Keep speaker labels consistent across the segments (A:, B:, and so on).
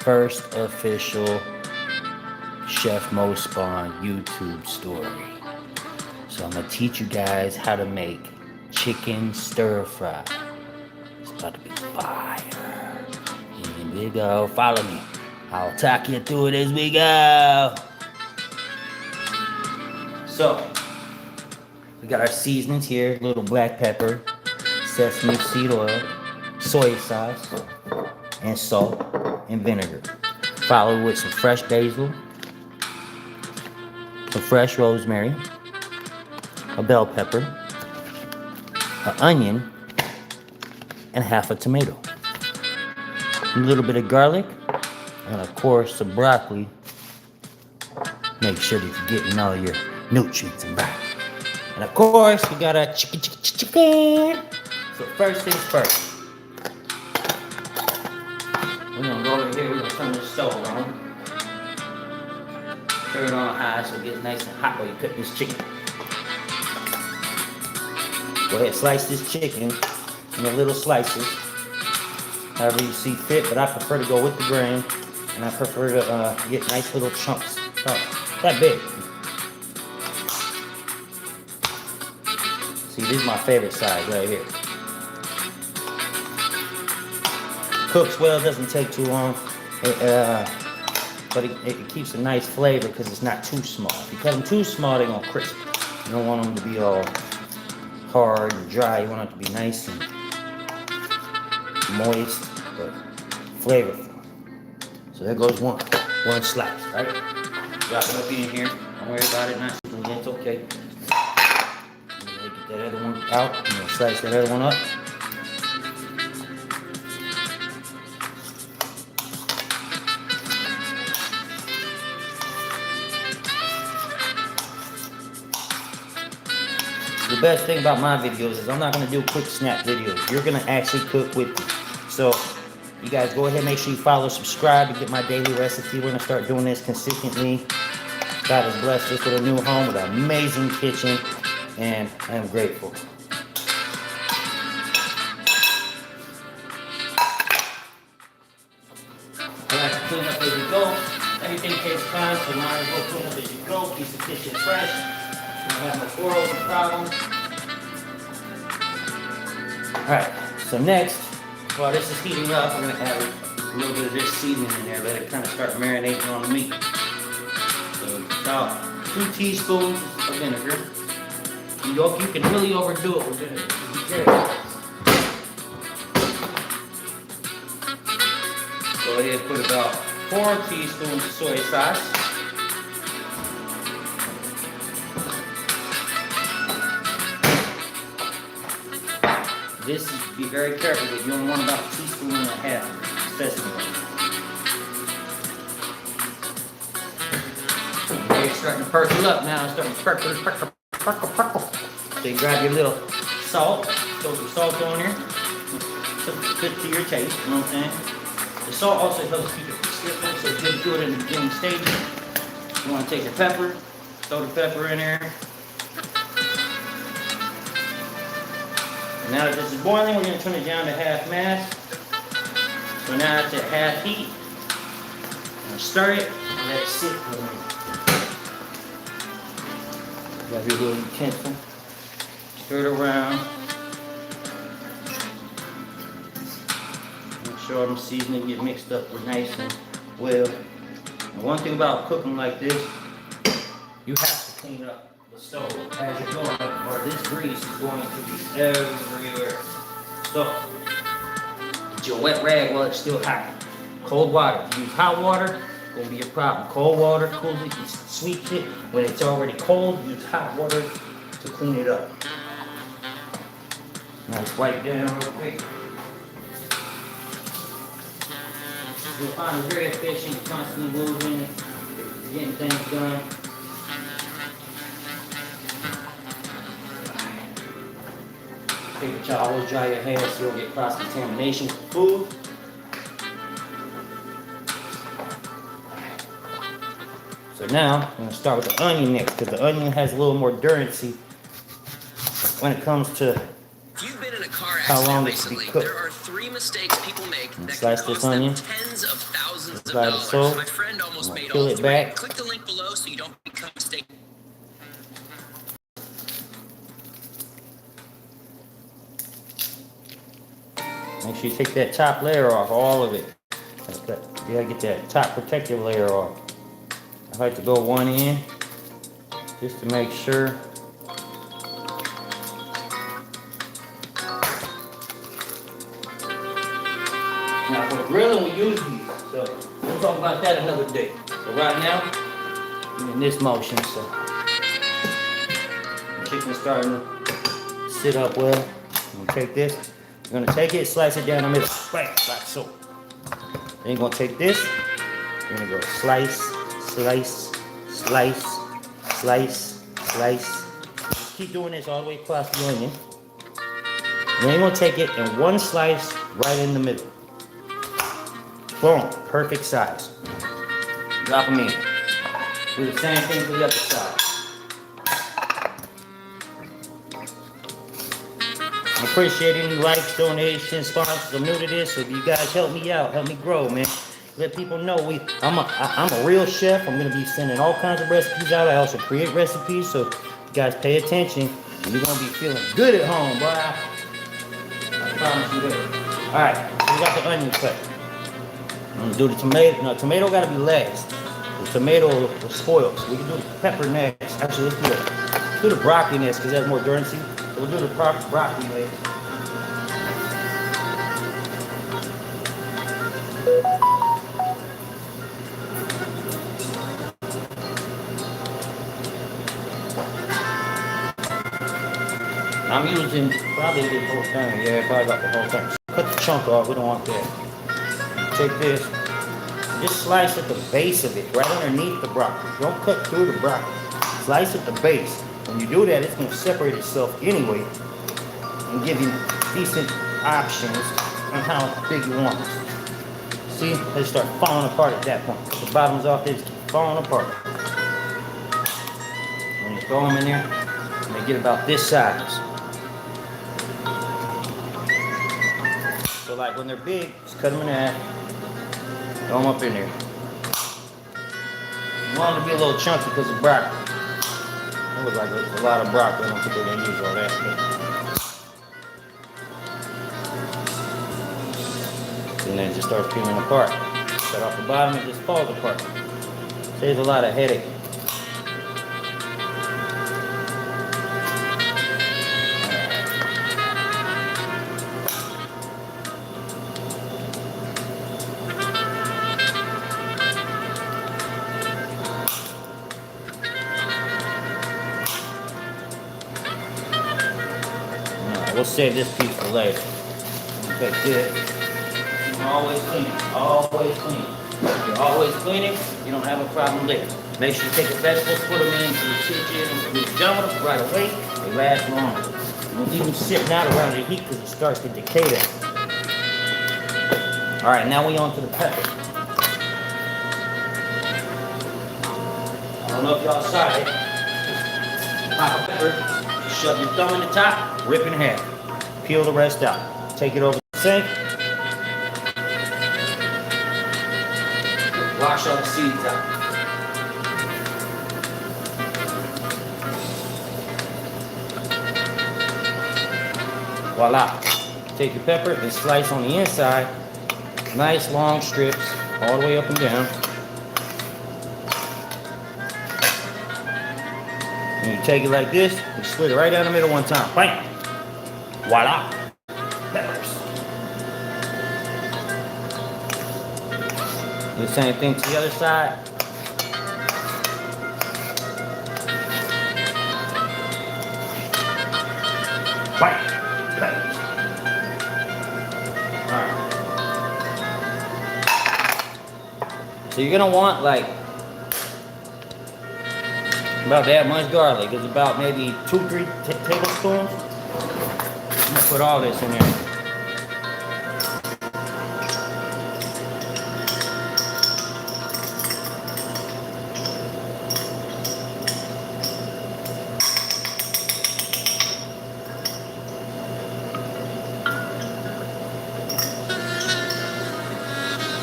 A: first official Chef Mo Spawn YouTube story. So I'm gonna teach you guys how to make chicken stir fry. It's about to be fire. Indigo, follow me. I'll talk you through it as we go. So, we got our seasonings here, little black pepper, sesame seed oil, soy sauce, and salt and vinegar. Followed with some fresh basil, some fresh rosemary, a bell pepper, an onion, and half a tomato. A little bit of garlic, and of course some broccoli. Make sure that you're getting all your nutrients and broccoli. And of course, we got our chicken. So first things first. We're gonna go over here, we're gonna turn the stove on. Turn it on high so it gets nice and hot while you cook this chicken. Go ahead, slice this chicken into little slices, however you see fit, but I prefer to go with the grain, and I prefer to get nice little chunks. That big. See, this is my favorite size right here. Cooks well, doesn't take too long, but it keeps a nice flavor because it's not too small. If you cut them too small, they're gonna crisp. You don't want them to be all hard and dry. You want it to be nice and moist, but flavorful. So there goes one slice, right? Drop it up in here. Don't worry about it, not sizzling. It's okay. Get that other one out, and then slice that other one up. The best thing about my videos is I'm not going to do quick snap videos. You're going to actually cook with me. So, you guys go ahead, make sure you follow, subscribe to get my daily recipe. We're going to start doing this consistently. God has blessed us with a new home, with an amazing kitchen, and I am grateful. I like to clean up as you go. Everything takes time, so might as well clean up as you go. Keep the kitchen fresh. You don't have no quarrels or problems. Alright, so next, while this is heating up, we're going to add a little bit of this seasoning in there. Let it kind of start marinating on the meat. So about 2 teaspoons of vinegar. You can really overdo it with vinegar. Be careful. Go ahead and put about 4 teaspoons of soy sauce. This is, be very careful with. You only want about 1.5 teaspoons of sesame oil. Okay, it's starting to perk up now. It's starting to perk. So you grab your little salt, throw some salt on here. Good to your taste, you know what I'm saying? The salt also helps keep it from slipping, so it's good to do it in the beginning stages. You want to take your pepper, throw the pepper in there. Now that this is boiling, we're going to turn it down to half mast. So now it's at half heat. I'm going to stir it and let it sit for a minute. Grab your little utensil. Stir it around. Make sure all the seasoning get mixed up nice and well. And one thing about cooking like this, you have to clean up the stove as you're going, or this grease is going to be everywhere. So, get your wet rag while it's still hot. Cold water. If you use hot water, it's going to be a problem. Cold water cools it, you sweep it. When it's already cold, use hot water to clean it up. Nice wipe down real quick. You'll find it very efficient, constantly moving, getting things done. Paper towel, always dry your hands so you don't get cross-contamination with food. So now, I'm going to start with the onion next, because the onion has a little more durability when it comes to how long it can be cooked.
B: There are 3 mistakes people make that
A: slice
B: can
A: this
B: cost them
A: onion.
B: tens of thousands
A: Slide it so.
B: My friend almost made
A: Peel
B: all
A: it
B: three.
A: back.
B: Click the link below so you don't become mistaken.
A: Make sure you take that top layer off, all of it. You gotta get that top protective layer off. I like to go one in, just to make sure. Now for the grilling, we use these, so we'll talk about that another day. But right now, I'm in this motion, so the chicken's starting to sit up well. I'm gonna take this. You're gonna take it, slice it down the middle, bam, like so. Then you're gonna take this. You're gonna go slice, slice, slice, slice, slice. Just keep doing this all the way across the onion. And then you're gonna take it in one slice right in the middle. Boom, perfect size. Drop them in. Do the same thing for the other side. I appreciate any likes, donations, sponsors. I'm new to this, so if you guys help me out, help me grow, man. Let people know I'm a real chef. I'm gonna be sending all kinds of recipes out. I also create recipes, so you guys pay attention. And you're gonna be feeling good at home, boy. I promise you that. All right, so we got the onion cut. I'm gonna do the tomato. No, tomato gotta be last. The tomato will spoil, so we can do the pepper next. Actually, let's do the broccoli next because that's more durance. So we'll do the broccoli next. I'm using probably the whole thing. Yeah, probably about the whole thing. Cut the chunk off. We don't want that. Take this. Just slice at the base of it, right underneath the broccoli. Don't cut through the broccoli. Slice at the base. When you do that, it's going to separate itself anyway and give you decent options on how big you want it. See, they start falling apart at that point. The bottom's off, they just keep falling apart. When you throw them in there, and they get about this size. So like when they're big, just cut them in half. Throw them up in there. You want them to be a little chunky because of broccoli. It looks like a lot of broccoli. I don't think they're going to use all that. And then it just starts peeling apart. Cut off the bottom, it just falls apart. Saves a lot of headache. We'll save this piece for later. Take this. Always clean it. Always clean it. If you're always cleaning, you don't have a problem later. Make sure you take the vegetables, put them into the kitchen, and when you're done with them right away, they last longer. Don't leave them sitting out around the heat because it starts to decay them. Alright, now we on to the pepper. I don't know if y'all saw it. Pop a pepper, shove your thumb in the top, rip in half. Peel the rest out. Take it over to the sink. Wash all the seeds out. Voila. Take your pepper and slice on the inside. Nice long strips all the way up and down. And you take it like this and split it right down the middle one time. Bam! Voila! Peppers. Do the same thing to the other side. Bam! Peppers. Alright. So you're gonna want like about that much garlic. It's about maybe 2-3 tablespoons. I'm gonna put all this in there.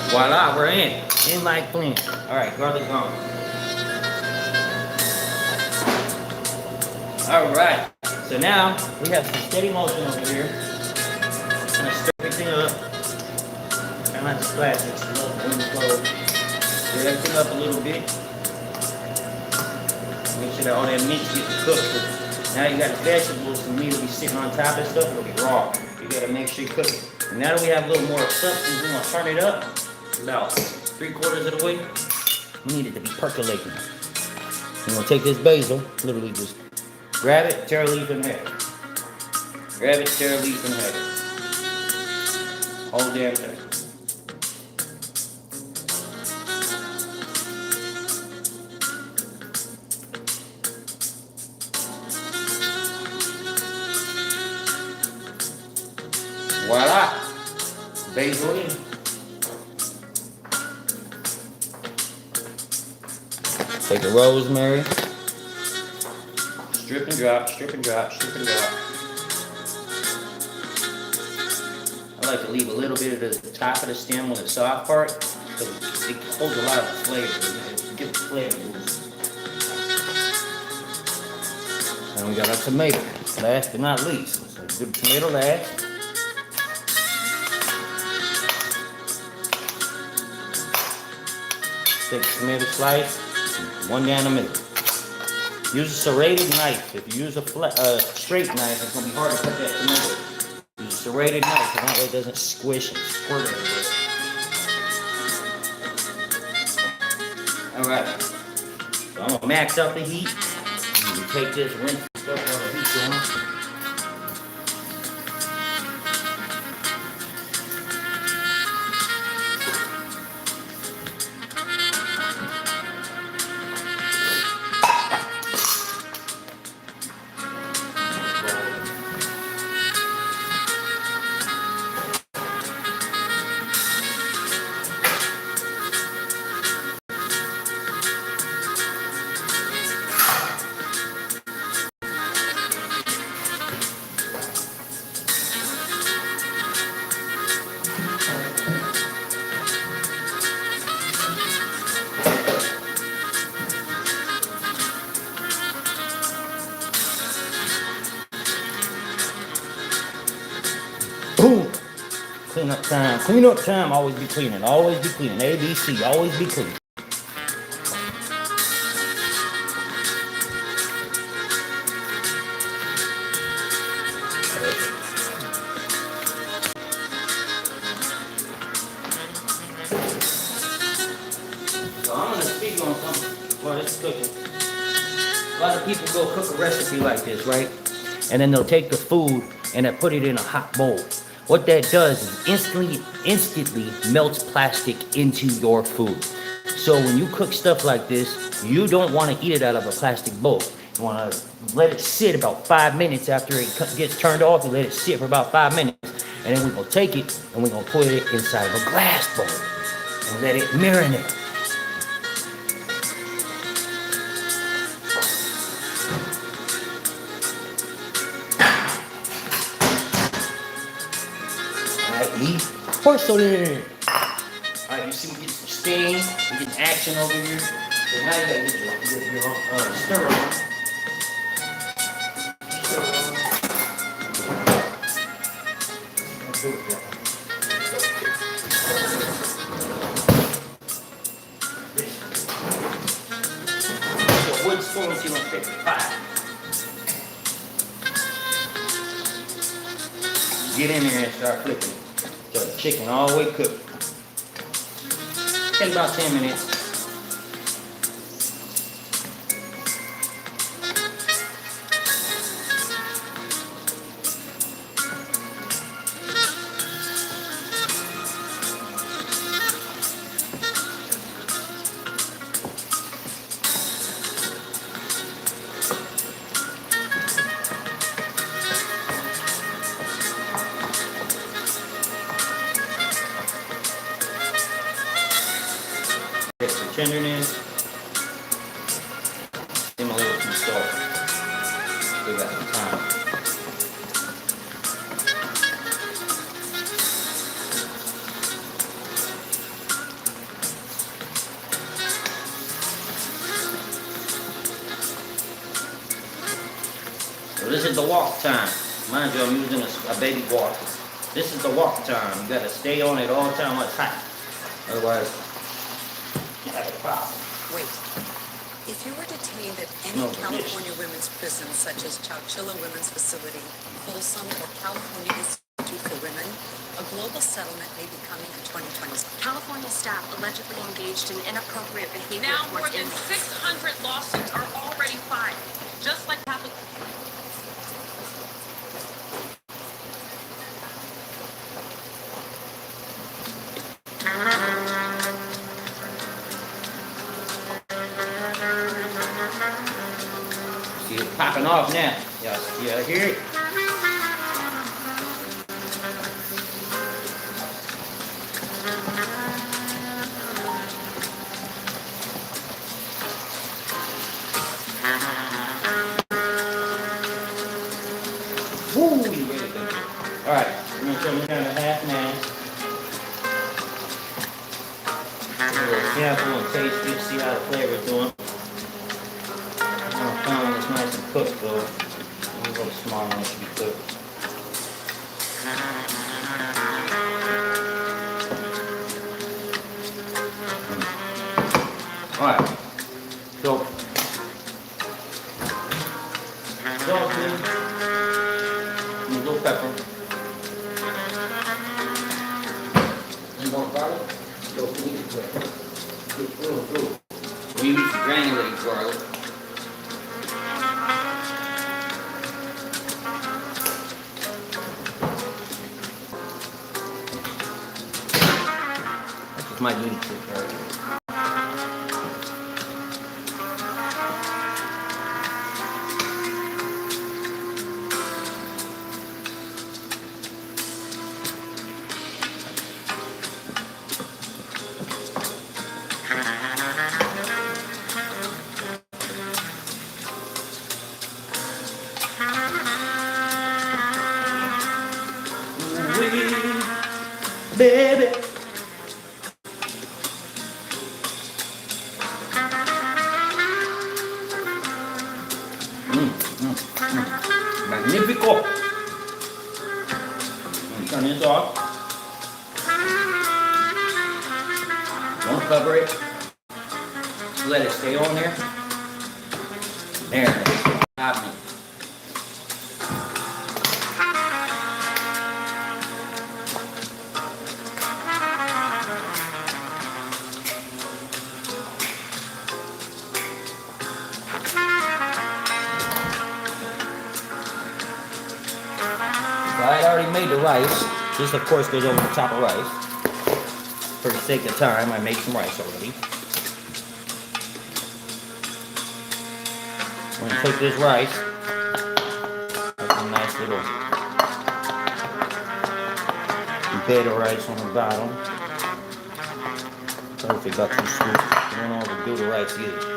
A: Voila, we're in. in my plan. All right, garlic gone. All right, so now we have some steady motion over here. I'm gonna stir everything up. Try not to splash it. Stir everything up a little bit. Make sure that all that meat gets cooked. Now you got the vegetables, the meat will be sitting on top and stuff, it'll be raw. You gotta make sure you cook it. And now that we have a little more substance, we're gonna turn it up about 3/4 of the way. We need it to be percolating. We're gonna take this basil, literally just grab it, tear a leaf in half. Grab it, tear a leaf in half. Whole damn thing. Voila! Basil in. Take the rosemary. Strip and drop, strip and drop, strip and drop. I like to leave a little bit of the top of the stem on the soft part because it holds a lot of flavor. It gives flavor. And we got our tomato. Last but not least. So do the tomato last. Take a tomato slice, one down the middle. Use a serrated knife. If you use a straight knife, it's gonna be hard to cut that tomato. Use a serrated knife, so that way it doesn't squish and squirt everywhere. All right. So I'm gonna max out the heat. You take this, rinse the stuff while the heat's going. Boom! Clean up time. Clean up time. Always be cleaning. Always be cleaning. ABC. Always be cleaning. So I'm gonna speak on something while it's cooking. A lot of people go cook a recipe like this, right? And then they'll take the food and they'll put it in a hot bowl. What that does is instantly melts plastic into your food. So when you cook stuff like this, you don't want to eat it out of a plastic bowl. You want to let it sit about 5 minutes after it gets turned off. You let it sit for about 5 minutes. And then we're going to take it and we're going to put it inside of a glass bowl and let it marinate. Porcelain. Alright, you see we get some steam, we get action over here. So now you gotta get your stir on. So wood spoon, so you want to take the pie. Get in there and start flipping. So the chicken all the way cooked. Take about 10 minutes. Extra tenderness. Then a little some salt. Still got some time. So this is the walk time. Mind you, I'm using a baby walker. This is the walk time. You gotta stay on it all the time while it's hot. Otherwise, you have a problem.
C: Wait. If you were detained at any
A: No,
C: California women's prison, such as Chowchilla Women's Facility, Folsom, or California Institute for Women, a global settlement may be coming in 2020.
D: California staff allegedly engaged in inappropriate behavior
E: Now more
D: towards
E: than
D: inmates.
E: 600 lawsuits are already filed, just like happened.
A: See it popping off now. Yeah, hear it? Woo, you really good. Alright, I'm gonna turn it down to half now. A little sample and taste it, see how the flavor's doing. I found it's nice and cooked though. A little small one should be cooked. Alright, so salt and a little pepper. And more garlic. Don't need it quick. We use granulated garlic. This might need to garlic. Baby. Magnifico. Turn this off. Don't cover it. Let it stay on there. There. Got me. I had already made the rice. This, of course, goes over the top of rice. For the sake of time, I made some rice already. I'm going to take this rice. That's a nice little bed of rice on the bottom. Perfect, got two scoops. You don't overdo the rice either.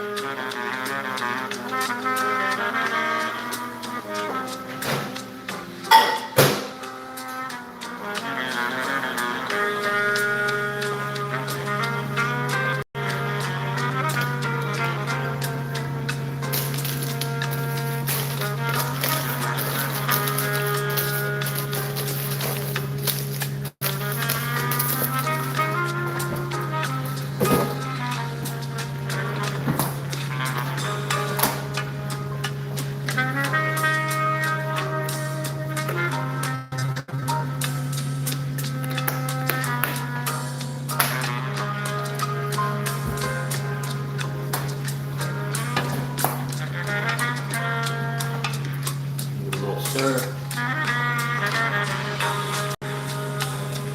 A: Sir.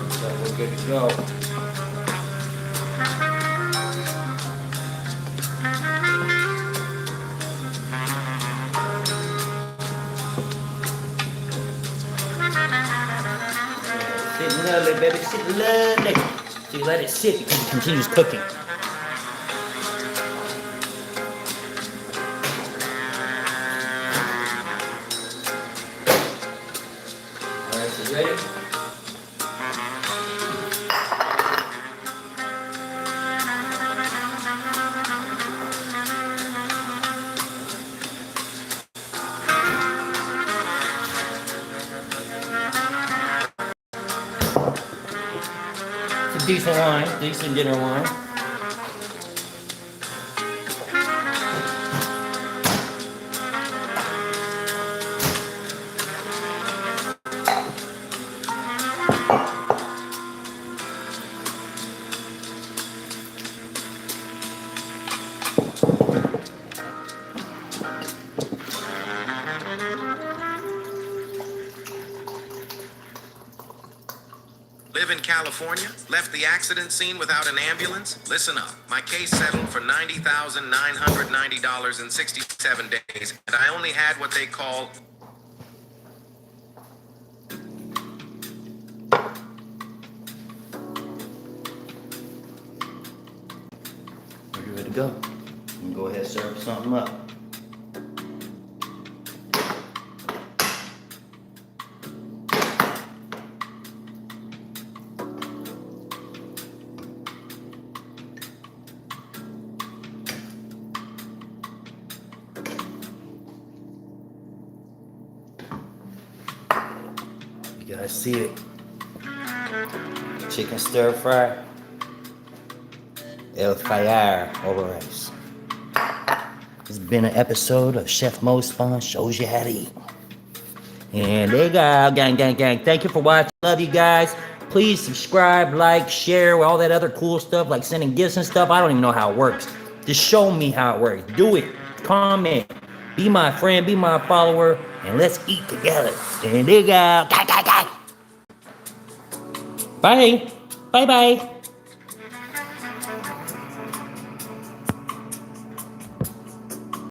A: So we're good to go. Sit lovely, baby, sit lovely. So you let it sit because it continues cooking. Alright, so you ready? decent wine, decent dinner wine.
F: Live in California? Left the accident scene without an ambulance? Listen up. My case settled for $90,990 in 67 days, and I only had what they call...
A: We're good to go. We can go ahead and serve something up. You guys see it? Chicken stir fry. El Fayar over rice. This has been an episode of Chef Mo's Fun Shows You How to Eat. And there you go, gang, gang, gang. Thank you for watching. Love you guys. Please subscribe, like, share, all that other cool stuff, like sending gifts and stuff. I don't even know how it works. Just show me how it works. Do it. Comment. Be my friend, be my follower, and let's eat together. And there you go. Bye. Bye-bye.